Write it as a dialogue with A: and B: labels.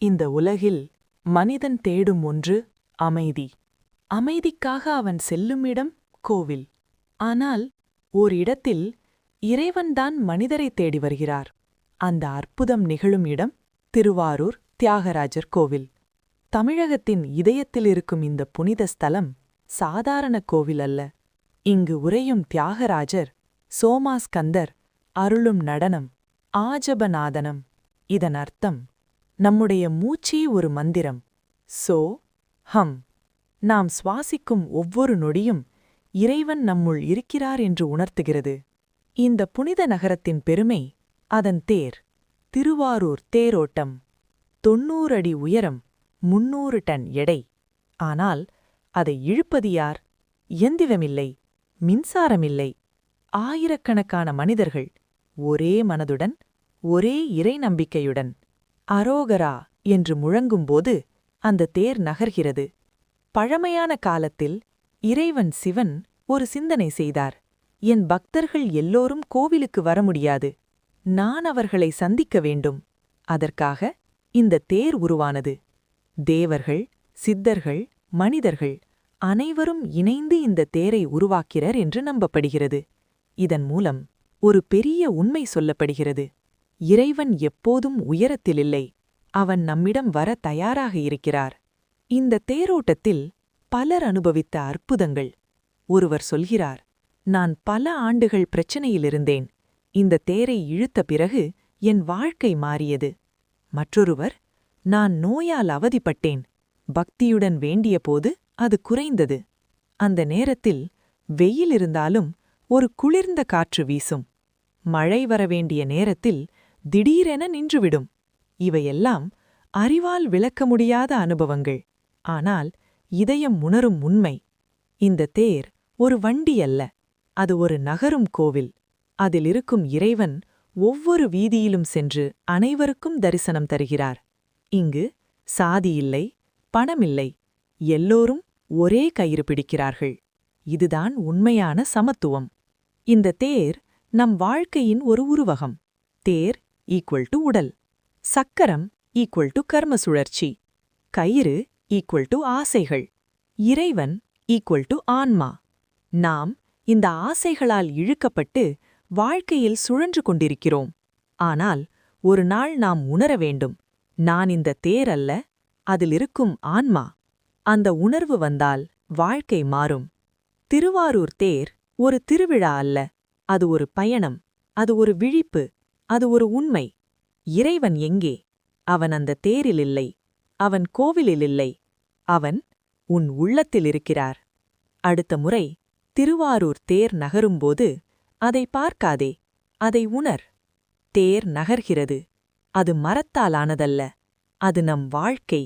A: இந்த உலகில் மனிதன் தேடும் ஒன்று அமைதி. அமைதிக்காக அவன் செல்லுமிடம் கோவில். ஆனால் ஓர் இடத்தில் இறைவன்தான் மனிதரை தேடி வருகிறார். அந்த அற்புதம் நிகழும் இடம் திருவாரூர் தியாகராஜர் கோவில். தமிழகத்தின் இதயத்தில் இருக்கும் இந்த புனித ஸ்தலம் சாதாரண கோவில் அல்ல. இங்கு உறையும் தியாகராஜர், சோமாஸ்கந்தர் அருளும் நடனம், ஆஜபநாதனம். இதன் அர்த்தம், நம்முடைய மூச்சே ஒரு மந்திரம். சோ ஹம். நாம் சுவாசிக்கும் ஒவ்வொரு நொடியும் இறைவன் நம்முள் இருக்கிறார் என்று உணர்த்துகிறது. இந்த புனித நகரத்தின் பெருமை அதன் தேர். திருவாரூர் தேரோட்டம். 90 அடி உயரம், 300 டன் எடை. ஆனால் அதை இழுப்பது யார்? இயந்திரமில்லை, மின்சாரமில்லை. ஆயிரக்கணக்கான மனிதர்கள் ஒரே மனதுடன், ஒரே இறை நம்பிக்கையுடன் அரோகரா என்று முழங்கும்போது அந்த தேர் நகர்கிறது. பழமையான காலத்தில் இறைவன் சிவன் ஒரு சிந்தனை செய்தார். என் பக்தர்கள் எல்லோரும் கோவிலுக்கு வர முடியாது, நான் அவர்களை சந்திக்க வேண்டும். அதற்காக இந்த தேர் உருவானது. தேவர்கள், சித்தர்கள், மனிதர்கள் அனைவரும் இணைந்து இந்த தேரை உருவாக்கிறார் என்று நம்பப்படுகிறது. இதன் மூலம் ஒரு பெரிய உண்மை சொல்லப்படுகிறது. இறைவன் எப்போதும் உயரத்திலில்லை, அவன் நம்மிடம் வர தயாராக இருக்கிறார். இந்த தேரோட்டத்தில் பலர் அனுபவித்த அற்புதங்கள். ஒருவர் சொல்கிறார், நான் பல ஆண்டுகள் பிரச்சனையிலிருந்தேன், இந்த தேரை இழுத்த பிறகு என் வாழ்க்கை மாறியது. மற்றொருவர், நான் நோயால் அவதிப்பட்டேன், பக்தியுடன் வேண்டியபோது அது குறைந்தது. அந்த நேரத்தில் வெயில் இருந்தாலும் ஒரு குளிர்ந்த காற்று வீசும். மழை வரவேண்டிய நேரத்தில் திடீரென நின்றுவிடும். இவையெல்லாம் அறிவால் விளக்க முடியாத அனுபவங்கள். ஆனால் இதயம் உணரும் உண்மை. இந்த தேர் ஒரு வண்டி அல்ல, அது ஒரு நகரும் கோவில். அதில் இருக்கும் இறைவன் ஒவ்வொரு வீதியிலும் சென்று அனைவருக்கும் தரிசனம் தருகிறார். இங்கு சாதி இல்லை, பணமில்லை, எல்லோரும் ஒரே கயிறு பிடிக்கிறார்கள். இதுதான் உண்மையான சமத்துவம். இந்த தேர் நம் வாழ்க்கையின் ஒரு உருவகம். தேர் ஈக்குவல் டு உடல், சக்கரம் ஈக்குவல் டு கர்ம சுழற்சி, கயிறு ஈக்குவல் டு ஆசைகள், இறைவன் ஈக்குவல் டு ஆன்மா. நாம் இந்த ஆசைகளால் இழுக்கப்பட்டு வாழ்க்கையில் சுழன்று கொண்டிருக்கிறோம். ஆனால் ஒரு நாள் நாம் உணர வேண்டும், நான் இந்த தேர் அல்ல, அதிலிருக்கும் ஆன்மா. அந்த உணர்வு வந்தால் வாழ்க்கை மாறும். திருவாரூர் தேர் ஒரு திருவிழா அல்ல, அது ஒரு பயணம், அது ஒரு விழிப்பு, அது ஒரு உண்மை. இறைவன் எங்கே? அவன் அந்த தேரில் இல்லை, அவன் கோவிலில் இல்லை, அவன் உன் உள்ளத்தில் இருக்கிறார். அடுத்த முறை திருவாரூர் தேர் நகரும்போது அதை பார்க்காதே, அதை உணர். தேர் நகர்கிறது. அது மரத்தால் ஆனதல்ல, அது நம் வாழ்க்கை.